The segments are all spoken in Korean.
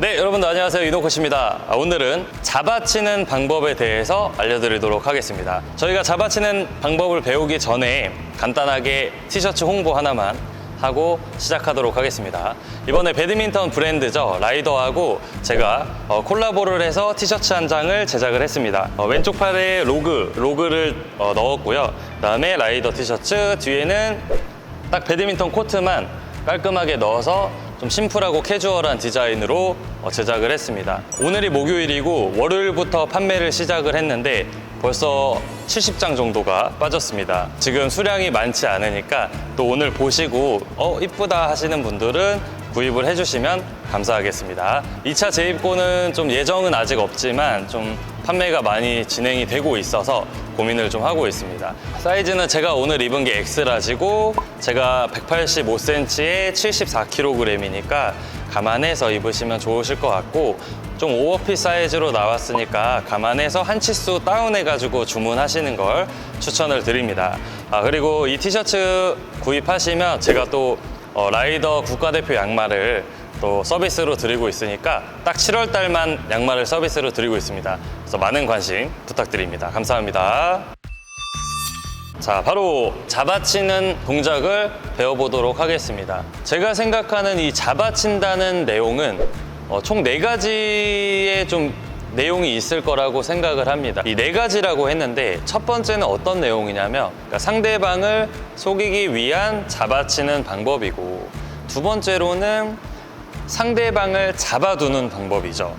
네, 여러분들 안녕하세요. 이노코치입니다. 오늘은 잡아치는 방법에 대해서 알려드리도록 하겠습니다. 저희가 잡아치는 방법을 배우기 전에 간단하게 티셔츠 홍보 하나만 하고 시작하도록 하겠습니다. 이번에 배드민턴 브랜드죠, 라이더하고 제가 콜라보를 해서 티셔츠 한 장을 제작을 했습니다. 왼쪽 팔에 로그를 넣었고요. 그 다음에 라이더 티셔츠 뒤에는 딱 배드민턴 코트만 깔끔하게 넣어서 좀 심플하고 캐주얼한 디자인으로 제작을 했습니다. 오늘이 목요일이고 월요일부터 판매를 시작을 했는데 벌써 70장 정도가 빠졌습니다. 지금 수량이 많지 않으니까 또 오늘 보시고 이쁘다 하시는 분들은 구입을 해주시면 감사하겠습니다. 2차 재입고는 좀 예정은 아직 없지만 좀 판매가 많이 진행이 되고 있어서 고민을 좀 하고 있습니다. 사이즈는 제가 오늘 입은 게 엑스라지고 제가 185cm에 74kg이니까 감안해서 입으시면 좋으실 것 같고, 좀 오버핏 사이즈로 나왔으니까 감안해서 한 치수 다운해가지고 주문하시는 걸 추천을 드립니다. 그리고 이 티셔츠 구입하시면 제가 또 라이더 국가대표 양말을 또 서비스로 드리고 있으니까 딱 7월 달만 양말을 서비스로 드리고 있습니다. 그래서 많은 관심 부탁드립니다. 감사합니다. 자, 바로 잡아치는 동작을 배워보도록 하겠습니다. 제가 생각하는 이 잡아친다는 내용은 총 4가지의 좀 내용이 있을 거라고 생각을 합니다. 이 4가지라고 했는데 첫 번째는 어떤 내용이냐면 상대방을 속이기 위한 잡아치는 방법이고, 두 번째로는 상대방을 잡아두는 방법이죠.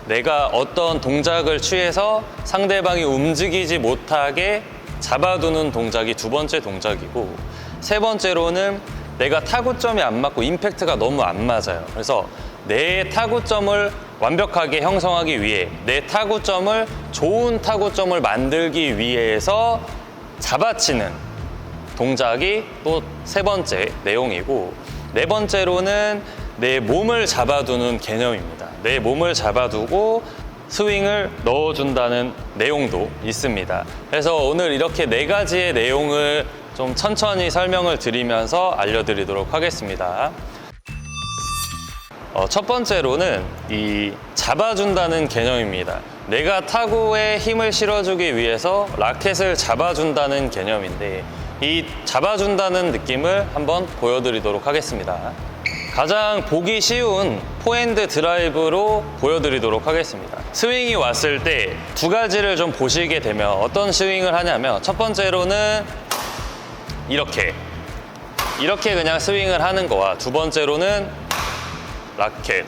내가 어떤 동작을 취해서 상대방이 움직이지 못하게 잡아두는 동작이 두 번째 동작이고, 세 번째로는 내가 타구점이 안 맞고 임팩트가 너무 안 맞아요. 그래서 내 타구점을 완벽하게 형성하기 위해, 내 타구점을 좋은 타구점을 만들기 위해서 잡아치는 동작이 또 세 번째 내용이고, 네 번째로는 내 몸을 잡아두는 개념입니다. 내 몸을 잡아두고 스윙을 넣어준다는 내용도 있습니다. 그래서 오늘 이렇게 4가지의 내용을 좀 천천히 설명을 드리면서 알려드리도록 하겠습니다. 첫 번째로는 이 잡아준다는 개념입니다. 내가 타구에 힘을 실어주기 위해서 라켓을 잡아준다는 개념인데, 이 잡아준다는 느낌을 한번 보여드리도록 하겠습니다. 가장 보기 쉬운 포핸드 드라이브로 보여드리도록 하겠습니다. 스윙이 왔을 때 2가지를 좀 보시게 되면 어떤 스윙을 하냐면, 첫 번째로는 이렇게 그냥 스윙을 하는 거와, 두 번째로는 라켓.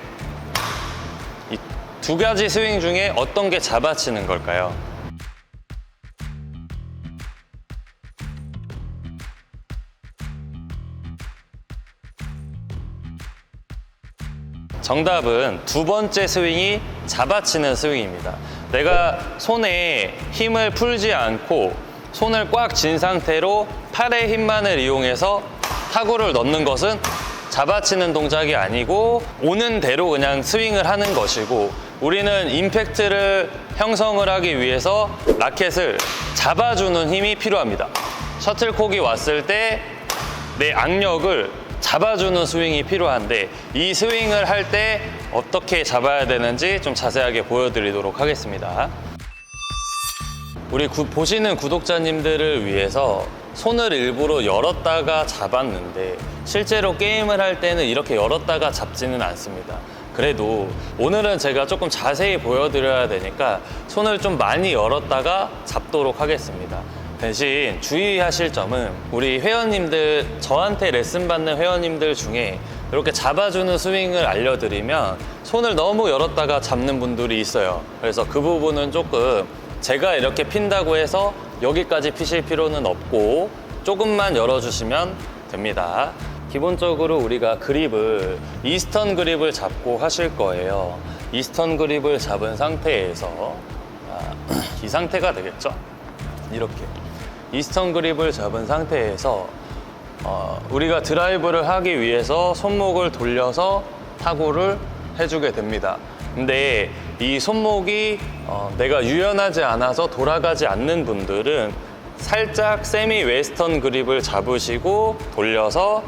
이 2가지 스윙 중에 어떤 게 잡아치는 걸까요? 정답은 두 번째 스윙이 잡아치는 스윙입니다. 내가 손에 힘을 풀지 않고 손을 꽉 쥔 상태로 팔의 힘만을 이용해서 타구를 넣는 것은 잡아치는 동작이 아니고 오는 대로 그냥 스윙을 하는 것이고, 우리는 임팩트를 형성을 하기 위해서 라켓을 잡아주는 힘이 필요합니다. 셔틀콕이 왔을 때 내 악력을 잡아주는 스윙이 필요한데, 이 스윙을 할 때 어떻게 잡아야 되는지 좀 자세하게 보여드리도록 하겠습니다. 우리 보시는 구독자님들을 위해서 손을 일부러 열었다가 잡았는데 실제로 게임을 할 때는 이렇게 열었다가 잡지는 않습니다. 그래도 오늘은 제가 조금 자세히 보여드려야 되니까 손을 좀 많이 열었다가 잡도록 하겠습니다. 대신 주의하실 점은, 우리 회원님들, 저한테 레슨 받는 회원님들 중에 이렇게 잡아주는 스윙을 알려드리면 손을 너무 열었다가 잡는 분들이 있어요. 그래서 그 부분은 조금 제가 이렇게 핀다고 해서 여기까지 피실 필요는 없고 조금만 열어주시면 됩니다. 기본적으로 우리가 그립을 이스턴 그립을 잡고 하실 거예요. 이스턴 그립을 잡은 상태에서 이 상태가 되겠죠? 이렇게 이스턴 그립을 잡은 상태에서 우리가 드라이브를 하기 위해서 손목을 돌려서 타구를 해주게 됩니다. 근데 이 손목이 내가 유연하지 않아서 돌아가지 않는 분들은 살짝 세미 웨스턴 그립을 잡으시고 돌려서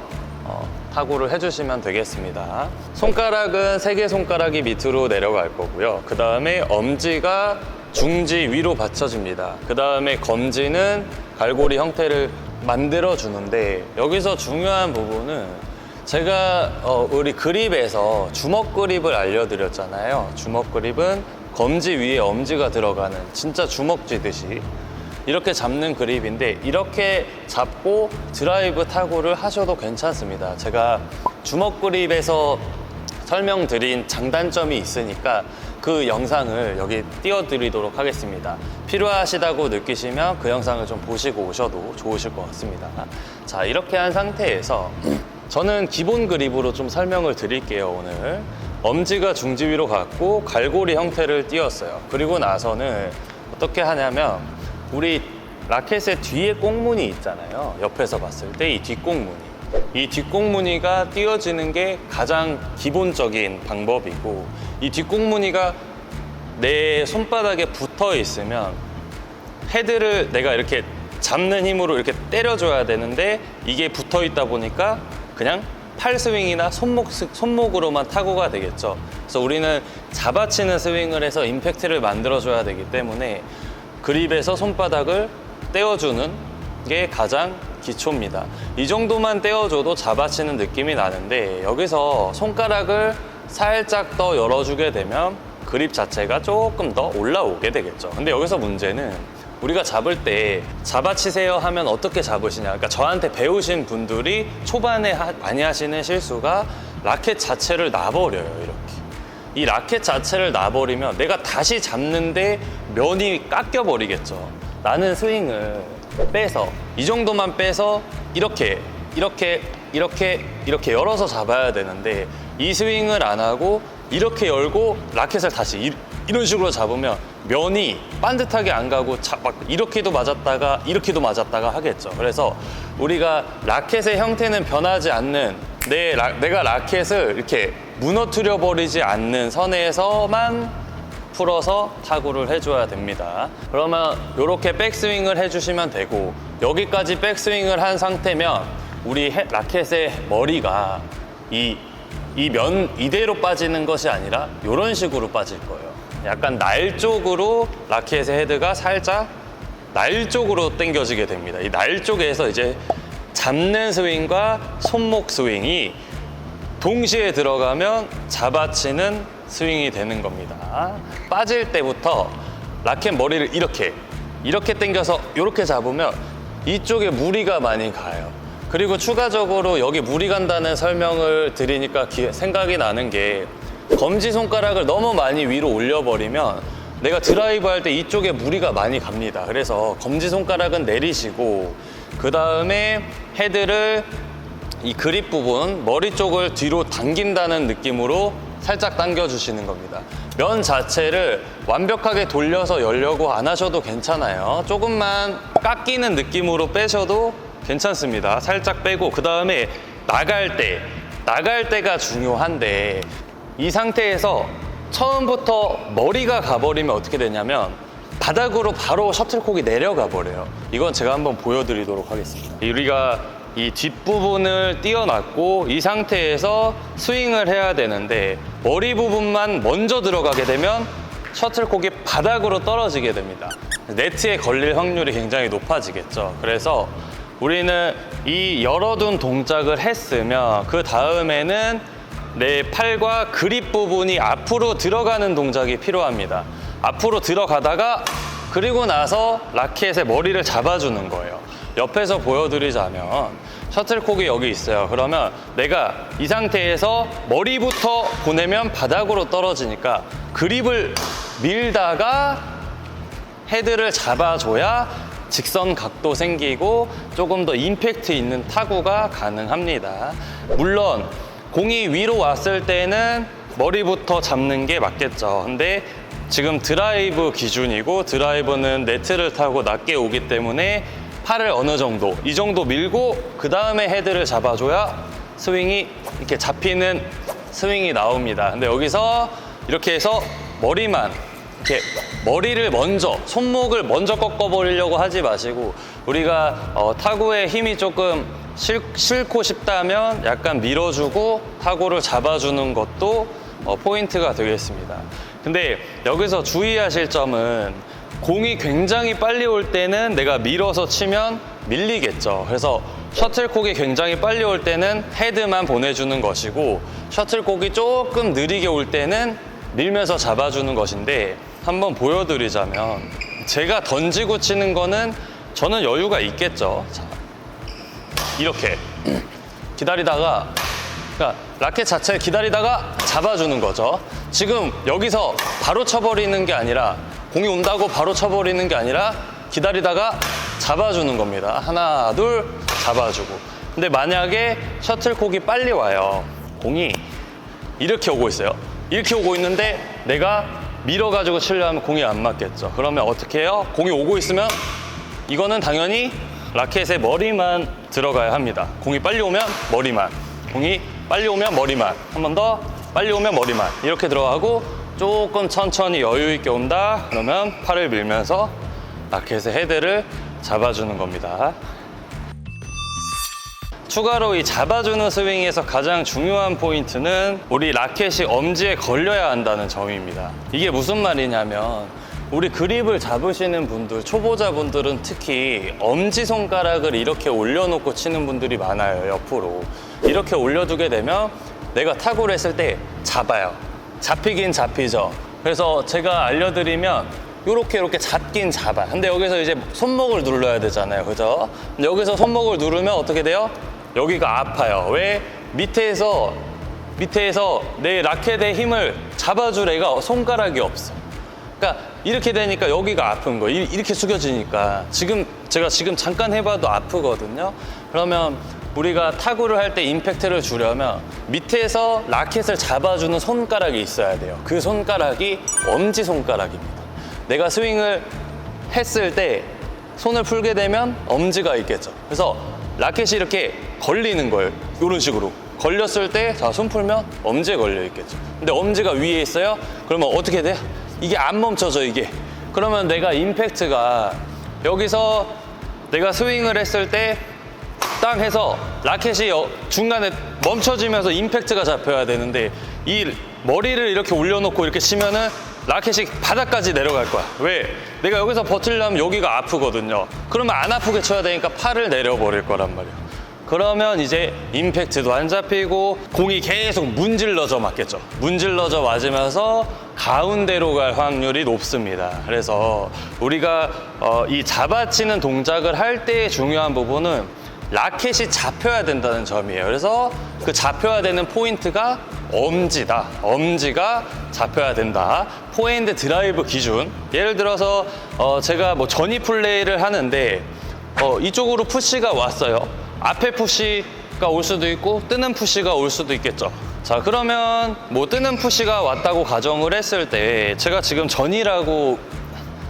타구를 해주시면 되겠습니다. 손가락은 3개 손가락이 밑으로 내려갈 거고요. 그 다음에 엄지가 중지 위로 받쳐집니다. 그 다음에 검지는 갈고리 형태를 만들어 주는데, 여기서 중요한 부분은 제가 우리 그립에서 주먹 그립을 알려드렸잖아요. 주먹 그립은 검지 위에 엄지가 들어가는 진짜 주먹 쥐듯이 이렇게 잡는 그립인데, 이렇게 잡고 드라이브 타구를 하셔도 괜찮습니다. 제가 주먹 그립에서 설명드린 장단점이 있으니까 그 영상을 여기 띄워드리도록 하겠습니다. 필요하시다고 느끼시면 그 영상을 좀 보시고 오셔도 좋으실 것 같습니다. 자, 이렇게 한 상태에서 저는 기본 그립으로 좀 설명을 드릴게요. 오늘 엄지가 중지 위로 갔고 갈고리 형태를 띄웠어요. 그리고 나서는 어떻게 하냐면, 우리 라켓의 뒤에 꽁무니 있잖아요. 옆에서 봤을 때 이 뒷꽁무니, 이 뒷꽁무니가 띄워지는 게 가장 기본적인 방법이고, 이 뒷꽁무니가 내 손바닥에 붙어 있으면 헤드를 내가 이렇게 잡는 힘으로 이렇게 때려줘야 되는데, 이게 붙어 있다 보니까 그냥 팔 스윙이나 손목으로만 타구가 되겠죠. 그래서 우리는 잡아치는 스윙을 해서 임팩트를 만들어줘야 되기 때문에 그립에서 손바닥을 떼어주는 게 가장 기초입니다. 이 정도만 떼어줘도 잡아치는 느낌이 나는데, 여기서 손가락을 살짝 더 열어주게 되면 그립 자체가 조금 더 올라오게 되겠죠. 근데 여기서 문제는 우리가 잡을 때 잡아치세요 하면 어떻게 잡으시냐. 그러니까 저한테 배우신 분들이 초반에 많이 하시는 실수가 라켓 자체를 놔버려요. 이렇게 이 라켓 자체를 놔버리면 내가 다시 잡는데 면이 깎여버리겠죠. 나는 스윙을 빼서 이 정도만 빼서 이렇게 열어서 잡아야 되는데, 이 스윙을 안 하고 이렇게 열고 라켓을 다시 이런 식으로 잡으면 면이 반듯하게 안 가고 막 이렇게도 맞았다가 이렇게도 맞았다가 하겠죠. 그래서 우리가 라켓의 형태는 변하지 않는, 내가 라켓을 이렇게 무너뜨려 버리지 않는 선에서만 풀어서 타구를 해줘야 됩니다. 그러면 이렇게 백스윙을 해주시면 되고, 여기까지 백스윙을 한 상태면 우리 라켓의 머리가 이 면 이대로 빠지는 것이 아니라 이런 식으로 빠질 거예요. 약간 날 쪽으로 라켓의 헤드가 살짝 날 쪽으로 당겨지게 됩니다. 이 날 쪽에서 이제 잡는 스윙과 손목 스윙이 동시에 들어가면 잡아치는 스윙이 되는 겁니다. 빠질 때부터 라켓 머리를 이렇게 당겨서 이렇게 잡으면 이쪽에 무리가 많이 가요. 그리고 추가적으로 여기 무리 간다는 설명을 드리니까 생각이 나는 게, 검지손가락을 너무 많이 위로 올려버리면 내가 드라이브 할 때 이쪽에 무리가 많이 갑니다. 그래서 검지손가락은 내리시고, 그 다음에 헤드를 이 그립 부분, 머리 쪽을 뒤로 당긴다는 느낌으로 살짝 당겨주시는 겁니다. 면 자체를 완벽하게 돌려서 열려고 안 하셔도 괜찮아요. 조금만 깎이는 느낌으로 빼셔도 괜찮습니다. 살짝 빼고, 그 다음에 나갈 때가 중요한데, 이 상태에서 처음부터 머리가 가버리면 어떻게 되냐면 바닥으로 바로 셔틀콕이 내려가 버려요. 이건 제가 한번 보여드리도록 하겠습니다. 우리가 이 뒷부분을 띄워놨고 이 상태에서 스윙을 해야 되는데, 머리 부분만 먼저 들어가게 되면 셔틀콕이 바닥으로 떨어지게 됩니다. 네트에 걸릴 확률이 굉장히 높아지겠죠. 그래서 우리는 이 열어둔 동작을 했으면 그 다음에는 내 팔과 그립 부분이 앞으로 들어가는 동작이 필요합니다. 앞으로 들어가다가 그리고 나서 라켓의 머리를 잡아주는 거예요. 옆에서 보여드리자면 셔틀콕이 여기 있어요. 그러면 내가 이 상태에서 머리부터 보내면 바닥으로 떨어지니까 그립을 밀다가 헤드를 잡아줘야 직선 각도 생기고 조금 더 임팩트 있는 타구가 가능합니다. 물론 공이 위로 왔을 때는 머리부터 잡는 게 맞겠죠. 근데 지금 드라이브 기준이고, 드라이브는 네트를 타고 낮게 오기 때문에 팔을 어느 정도, 이 정도 밀고 그 다음에 헤드를 잡아줘야 스윙이 이렇게 잡히는 스윙이 나옵니다. 근데 여기서 이렇게 해서 머리만 이렇게 머리를 먼저, 손목을 먼저 꺾어버리려고 하지 마시고, 우리가 타구의 힘이 조금 싣고 싶다면 약간 밀어주고 타구를 잡아주는 것도 포인트가 되겠습니다. 근데 여기서 주의하실 점은 공이 굉장히 빨리 올 때는 내가 밀어서 치면 밀리겠죠. 그래서 셔틀콕이 굉장히 빨리 올 때는 헤드만 보내주는 것이고, 셔틀콕이 조금 느리게 올 때는 밀면서 잡아주는 것인데, 한번 보여드리자면 제가 던지고 치는 거는 저는 여유가 있겠죠. 자, 이렇게 기다리다가, 그러니까 라켓 자체를 기다리다가 잡아주는 거죠. 지금 여기서 바로 쳐버리는 게 아니라, 공이 온다고 바로 쳐버리는 게 아니라 기다리다가 잡아주는 겁니다. 하나, 둘, 잡아주고. 근데 만약에 셔틀콕이 빨리 와요. 공이 이렇게 오고 있어요. 이렇게 오고 있는데 내가 밀어가지고 치려면 공이 안 맞겠죠. 그러면 어떻게 해요? 공이 오고 있으면 이거는 당연히 라켓의 머리만 들어가야 합니다. 공이 빨리 오면 머리만, 공이 빨리 오면 머리만, 한 번 더 빨리 오면 머리만, 이렇게 들어가고 조금 천천히 여유 있게 온다 그러면 팔을 밀면서 라켓의 헤드를 잡아주는 겁니다. 추가로 이 잡아주는 스윙에서 가장 중요한 포인트는 우리 라켓이 엄지에 걸려야 한다는 점입니다. 이게 무슨 말이냐면, 우리 그립을 잡으시는 분들, 초보자분들은 특히 엄지손가락을 이렇게 올려놓고 치는 분들이 많아요. 옆으로 이렇게 올려두게 되면 내가 타구를 했을 때 잡아요. 잡히긴 잡히죠. 그래서 제가 알려드리면 이렇게 잡긴 잡아. 근데 여기서 이제 손목을 눌러야 되잖아요. 그죠? 근데 여기서 손목을 누르면 어떻게 돼요? 여기가 아파요. 왜? 밑에서 내 라켓의 힘을 잡아줄 애가 손가락이 없어. 그러니까 이렇게 되니까 여기가 아픈 거예요. 이렇게 숙여지니까. 제가 지금 잠깐 해봐도 아프거든요. 그러면 우리가 타구를 할 때 임팩트를 주려면 밑에서 라켓을 잡아주는 손가락이 있어야 돼요. 그 손가락이 엄지손가락입니다. 내가 스윙을 했을 때 손을 풀게 되면 엄지가 있겠죠. 그래서 라켓이 이렇게 걸리는 거예요. 이런 식으로 걸렸을 때, 자, 손 풀면 엄지에 걸려 있겠죠. 근데 엄지가 위에 있어요. 그러면 어떻게 돼요? 이게 안 멈춰져, 이게. 그러면 내가 임팩트가 여기서 내가 스윙을 했을 때 딱 해서 라켓이 중간에 멈춰지면서 임팩트가 잡혀야 되는데, 이 머리를 이렇게 올려놓고 이렇게 치면은 라켓이 바닥까지 내려갈 거야. 왜? 내가 여기서 버틸려면 여기가 아프거든요. 그러면 안 아프게 쳐야 되니까 팔을 내려버릴 거란 말이야. 그러면 이제 임팩트도 안 잡히고 공이 계속 문질러져 맞겠죠. 문질러져 맞으면서 가운데로 갈 확률이 높습니다. 그래서 우리가 이 잡아치는 동작을 할 때의 중요한 부분은 라켓이 잡혀야 된다는 점이에요. 그래서 그 잡혀야 되는 포인트가 엄지다. 엄지가 잡혀야 된다. 포핸드 드라이브 기준. 예를 들어서 제가 뭐 전위 플레이를 하는데 이쪽으로 푸시가 왔어요. 앞에 푸시가 올 수도 있고 뜨는 푸시가 올 수도 있겠죠. 자, 그러면 뭐 뜨는 푸시가 왔다고 가정을 했을 때 제가 지금 전이라고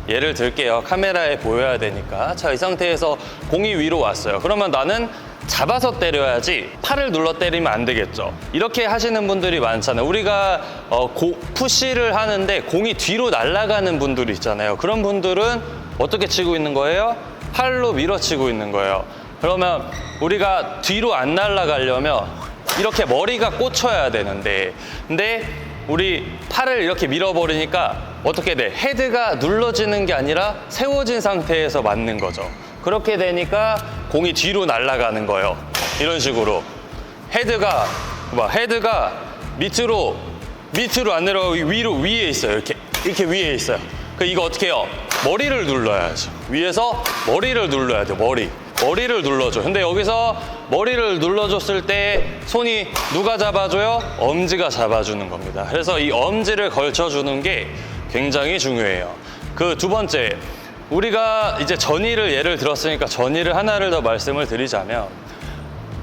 예를 들게요. 카메라에 보여야 되니까. 자, 이 상태에서 공이 위로 왔어요. 그러면 나는 잡아서 때려야지 팔을 눌러 때리면 안 되겠죠. 이렇게 하시는 분들이 많잖아요. 우리가 푸시를 하는데 공이 뒤로 날아가는 분들이 있잖아요. 그런 분들은 어떻게 치고 있는 거예요? 팔로 밀어치고 있는 거예요. 그러면 우리가 뒤로 안 날아가려면 이렇게 머리가 꽂혀야 되는데, 근데 우리 팔을 이렇게 밀어버리니까 어떻게 돼? 헤드가 눌러지는 게 아니라 세워진 상태에서 맞는 거죠. 그렇게 되니까 공이 뒤로 날아가는 거예요. 이런 식으로 헤드가 밑으로 안 내려가고 위에 있어요. 이렇게 위에 있어요. 이거 어떻게 해요? 머리를 눌러야죠. 위에서 머리를 눌러야 돼요. 머리를 눌러줘. 근데 여기서 머리를 눌러줬을 때 손이 누가 잡아줘요? 엄지가 잡아주는 겁니다. 그래서 이 엄지를 걸쳐주는 게 굉장히 중요해요. 그 두 번째, 우리가 이제 전위를 예를 들었으니까 전위를 하나를 더 말씀을 드리자면,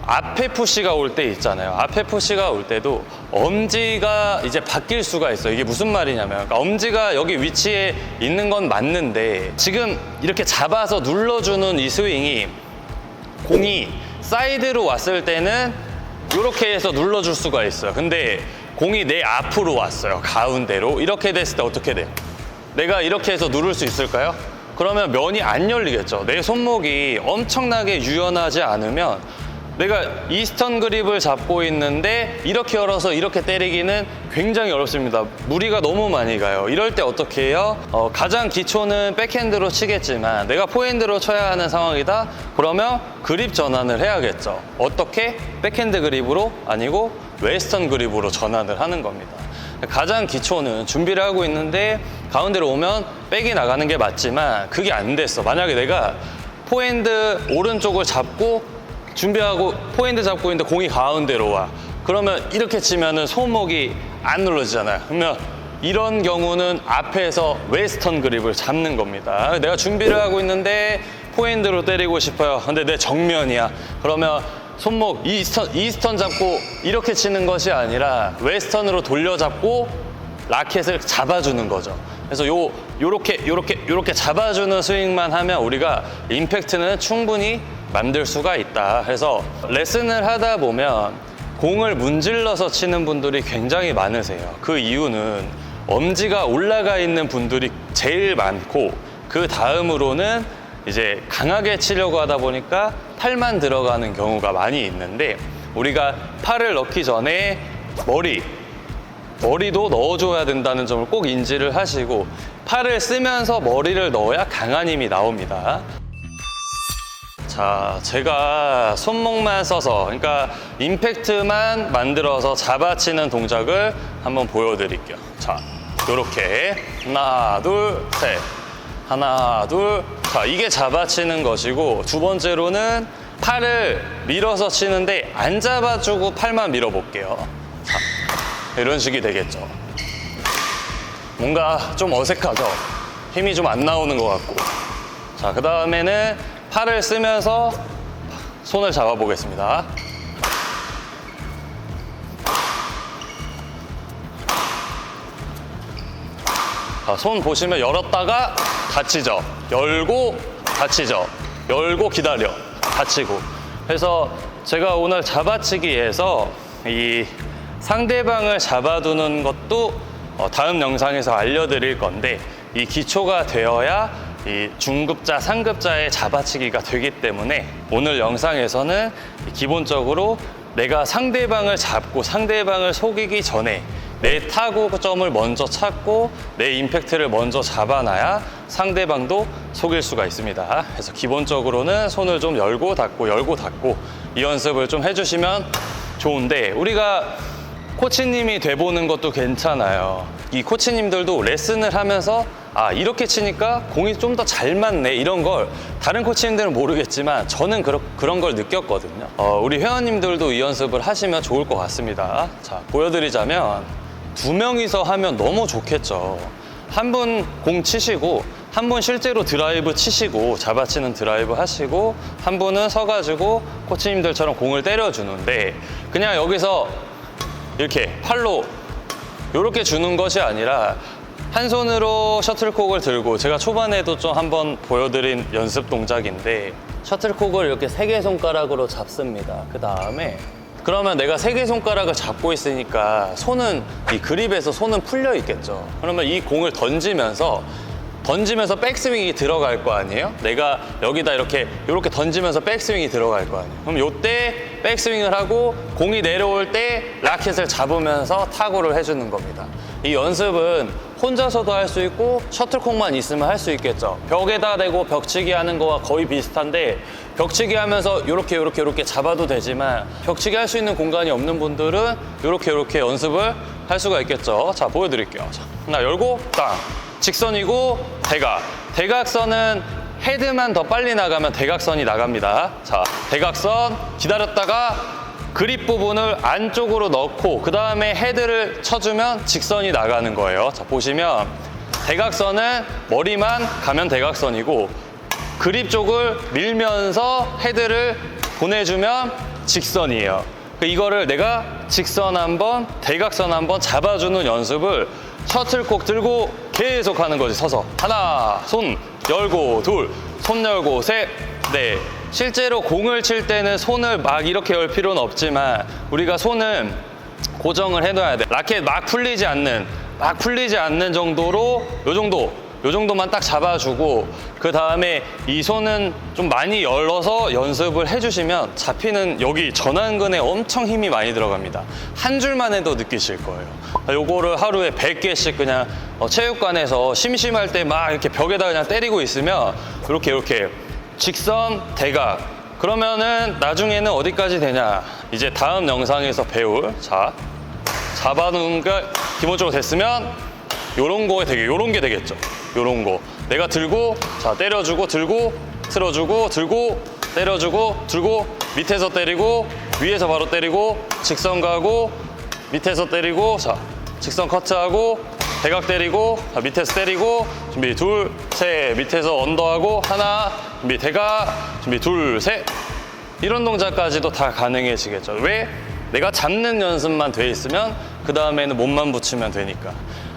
앞에 푸시가 올 때 있잖아요. 앞에 푸시가 올 때도 엄지가 이제 바뀔 수가 있어요. 이게 무슨 말이냐면, 그러니까 엄지가 여기 위치에 있는 건 맞는데 지금 이렇게 잡아서 눌러주는 이 스윙이 공이 사이드로 왔을 때는 이렇게 해서 눌러줄 수가 있어요. 근데 공이 내 앞으로 왔어요. 가운데로. 이렇게 됐을 때 어떻게 돼요? 내가 이렇게 해서 누를 수 있을까요? 그러면 면이 안 열리겠죠. 내 손목이 엄청나게 유연하지 않으면 내가 이스턴 그립을 잡고 있는데 이렇게 열어서 이렇게 때리기는 굉장히 어렵습니다. 무리가 너무 많이 가요. 이럴 때 어떻게 해요? 가장 기초는 백핸드로 치겠지만 내가 포핸드로 쳐야 하는 상황이다? 그러면 그립 전환을 해야겠죠. 어떻게? 백핸드 그립으로 아니고 웨스턴 그립으로 전환을 하는 겁니다. 가장 기초는 준비를 하고 있는데 가운데로 오면 백이 나가는 게 맞지만 그게 안 됐어. 만약에 내가 포핸드 오른쪽을 잡고 준비하고 포핸드 잡고 있는데 공이 가운데로 와. 그러면 이렇게 치면은 손목이 안 눌러지잖아요. 그러면 이런 경우는 앞에서 웨스턴 그립을 잡는 겁니다. 내가 준비를 하고 있는데 포핸드로 때리고 싶어요. 근데 내 정면이야. 그러면 손목 이스턴 잡고 이렇게 치는 것이 아니라 웨스턴으로 돌려잡고 라켓을 잡아주는 거죠. 그래서 요렇게 잡아주는 스윙만 하면 우리가 임팩트는 충분히 만들 수가 있다. 그래서 레슨을 하다 보면 공을 문질러서 치는 분들이 굉장히 많으세요. 그 이유는 엄지가 올라가 있는 분들이 제일 많고 그 다음으로는 이제 강하게 치려고 하다 보니까 팔만 들어가는 경우가 많이 있는데 우리가 팔을 넣기 전에 머리도 넣어줘야 된다는 점을 꼭 인지를 하시고 팔을 쓰면서 머리를 넣어야 강한 힘이 나옵니다. 자, 제가 손목만 써서 그러니까 임팩트만 만들어서 잡아치는 동작을 한번 보여드릴게요. 자, 요렇게 하나 둘 셋 하나 둘. 자, 이게 잡아치는 것이고 두 번째로는 팔을 밀어서 치는데 안 잡아주고 팔만 밀어볼게요. 자, 이런 식이 되겠죠. 뭔가 좀 어색하죠? 힘이 좀 안 나오는 것 같고. 자, 그 다음에는 팔을 쓰면서 손을 잡아보겠습니다. 자, 손 보시면 열었다가 닫히죠. 열고 닫히죠. 열고 기다려 닫히고. 그래서 제가 오늘 잡아치기에서 이 상대방을 잡아두는 것도 다음 영상에서 알려드릴 건데 이 기초가 되어야 이 중급자, 상급자의 잡아치기가 되기 때문에 오늘 영상에서는 기본적으로 내가 상대방을 잡고 상대방을 속이기 전에 내 타구점을 먼저 찾고 내 임팩트를 먼저 잡아놔야 상대방도 속일 수가 있습니다. 그래서 기본적으로는 손을 좀 열고 닫고 이 연습을 좀 해주시면 좋은데 우리가 코치님이 돼보는 것도 괜찮아요. 이 코치님들도 레슨을 하면서 아, 이렇게 치니까 공이 좀 더 잘 맞네 이런 걸 다른 코치님들은 모르겠지만 저는 그런 걸 느꼈거든요. 우리 회원님들도 이 연습을 하시면 좋을 것 같습니다. 자, 보여드리자면 두 명이서 하면 너무 좋겠죠. 한 분 공 치시고 한 분 실제로 드라이브 치시고 잡아치는 드라이브 하시고 한 분은 서가지고 코치님들처럼 공을 때려주는데 그냥 여기서 이렇게 팔로 이렇게 주는 것이 아니라 한 손으로 셔틀콕을 들고 제가 초반에도 좀 한번 보여드린 연습 동작인데 셔틀콕을 이렇게 3개 손가락으로 잡습니다. 그 다음에 그러면 내가 3개 손가락을 잡고 있으니까 손은 이 그립에서 손은 풀려 있겠죠. 그러면 이 공을 던지면서 백스윙이 들어갈 거 아니에요? 내가 여기다 이렇게 던지면서 백스윙이 들어갈 거 아니에요? 그럼 요때 백스윙을 하고 공이 내려올 때 라켓을 잡으면서 타구를 해주는 겁니다. 이 연습은 혼자서도 할 수 있고 셔틀콕만 있으면 할 수 있겠죠. 벽에다 대고 벽치기 하는 거와 거의 비슷한데 벽치기 하면서 이렇게 잡아도 되지만 벽치기 할 수 있는 공간이 없는 분들은 이렇게 연습을 할 수가 있겠죠. 자, 보여드릴게요. 자, 하나 열고 땅. 직선이고 대각선은 헤드만 더 빨리 나가면 대각선이 나갑니다. 자, 대각선 기다렸다가 그립 부분을 안쪽으로 넣고 그 다음에 헤드를 쳐주면 직선이 나가는 거예요. 자, 보시면 대각선은 머리만 가면 대각선이고 그립 쪽을 밀면서 헤드를 보내주면 직선이에요. 이거를 내가 직선 한번, 대각선 한번 잡아주는 연습을 셔틀콕 들고 계속 하는 거지. 서서 하나, 손 열고 둘, 손 열고 셋, 넷. 실제로 공을 칠 때는 손을 막 이렇게 열 필요는 없지만 우리가 손은 고정을 해둬야 돼. 라켓 막 풀리지 않는 정도로 요 정도 요 정도만 딱 잡아주고 그 다음에 이 손은 좀 많이 열어서 연습을 해주시면 잡히는 여기 전완근에 엄청 힘이 많이 들어갑니다. 한 줄만 해도 느끼실 거예요. 요거를 하루에 100개씩 그냥 체육관에서 심심할 때 막 이렇게 벽에다 그냥 때리고 있으면 이렇게 직선, 대각. 그러면은 나중에는 어디까지 되냐? 이제 다음 영상에서 배울, 자, 잡아놓은 게 기본적으로 됐으면 요런 게 되겠죠. 요런 거. 내가 들고, 자, 때려주고, 들고, 틀어주고, 들고, 때려주고, 들고, 밑에서 때리고, 위에서 바로 때리고, 직선 가고, 밑에서 때리고, 자, 직선 커트하고, 대각 때리고, 자, 밑에서 때리고, 준비, 둘, 셋, 밑에서 언더하고, 하나, 준비, 대각, 준비, 둘, 셋. 이런 동작까지도 다 가능해지겠죠. 왜? 내가 잡는 연습만 돼 있으면 그 다음에는 몸만 붙이면 되니까.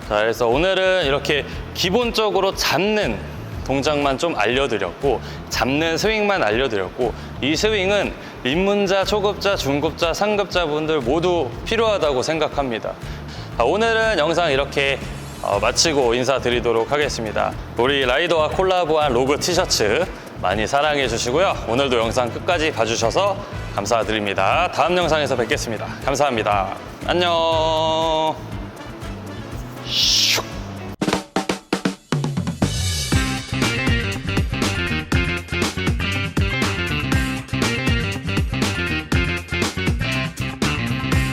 자, 그래서 오늘은 이렇게 기본적으로 잡는 동작만 좀 알려드렸고, 잡는 스윙만 알려드렸고, 이 스윙은 입문자, 초급자, 중급자, 상급자 분들 모두 필요하다고 생각합니다. 자, 오늘은 영상 이렇게 마치고 인사드리도록 하겠습니다. 우리 라이더와 콜라보한 로그 티셔츠 많이 사랑해 주시고요. 오늘도 영상 끝까지 봐주셔서 감사드립니다. 다음 영상에서 뵙겠습니다. 감사합니다. 안녕.